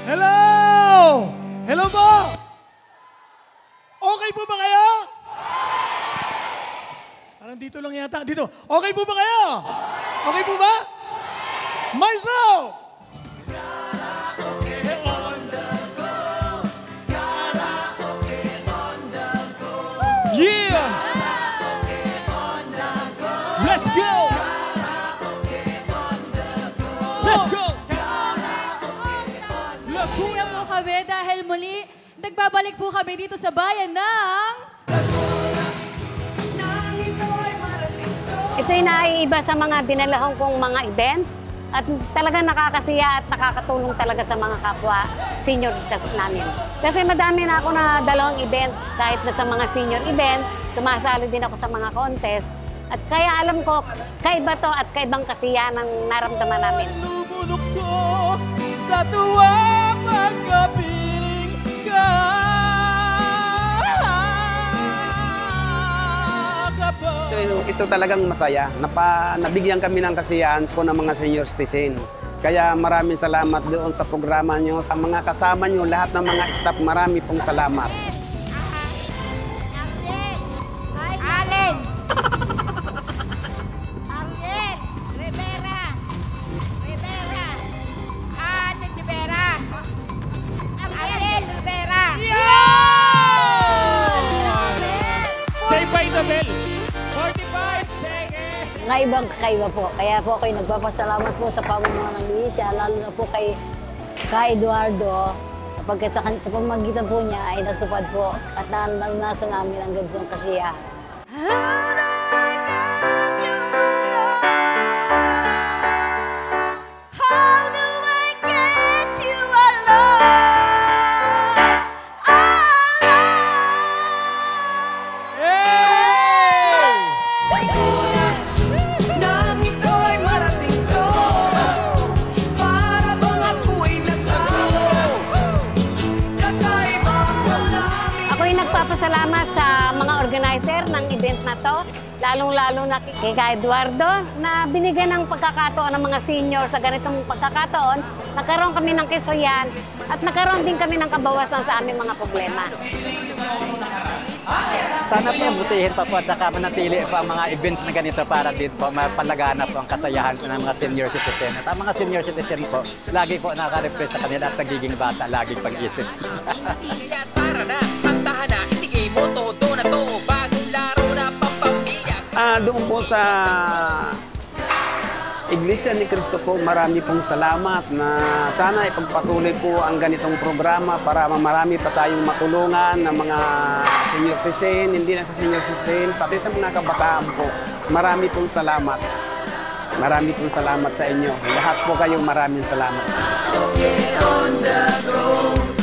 Hello! Hello po! Okay po ba kayo? Parang dito lang yata. Dito. Okay po ba kayo? Okay po ba? Maestro! Yeah! Let's go! Let's go! Masaya po kami dahil muli nagbabalik po kami dito sa bayan ng... Ito'y naiiba sa mga dinalahong kong mga event at talagang nakakasiya at nakakatulong talaga sa mga kapwa senior namin. Kasi madami na ako na dalawang event kahit na sa mga senior event, sumasali din ako sa mga contest. At kaya alam ko, kaiba to at kaibang kasiya ng naramdaman namin. Lumulukso sa tuwa pagkapiling ka. Ito talagang masaya. Nabigyan kami ng kasiyahan ko ng mga senior citizen. Kaya maraming salamat doon sa programa nyo. Sa mga kasama nyo, lahat ng mga staff, marami pong salamat. Allen! Ariel! Rivera! Rivera! Allen Rivera! Ariel Rivera! Say bye, Isabel! 45 seconds! Ngaibang kakaiba po. Kaya po ako'y nagpapasalamat po sa pamumuno ng Luisa, lalo na po kay Eduardo, sapagkat sa pamagitan po niya ay natupad po at naranasan namin ang ganitong kasiyahan. Nagpapasalamat sa mga organizer ng event na to, lalong-lalo na kay Eduardo na binigyan ng pagkakataon ng mga senior sa ganitong pagkakataon. Nagkaroon kami ng kasiyahan at nagkaroon din kami ng kabawasan sa aming mga problema. Sana po butihin pa po at saka manatili pa ang mga events na ganito para din po mapalaganap po ang kasayahan ng mga senior citizen. At ang mga senior citizen po, lagi po nakaka-refresh sa kanila at nagiging bata, laging pag-isip. Para na, kantahan na, itigay mo, todo na to, bagong laro na pampamilya. Doon po sa Iglesia ni Cristo po, marami pong salamat na sana ipagpatuloy po ang ganitong programa para marami pa tayong matulungan ng mga senior citizen, hindi na sa senior citizen, pati sa mga kabataan po. Marami pong salamat. Marami pong salamat sa inyo. Lahat po kayong maraming salamat. On the road.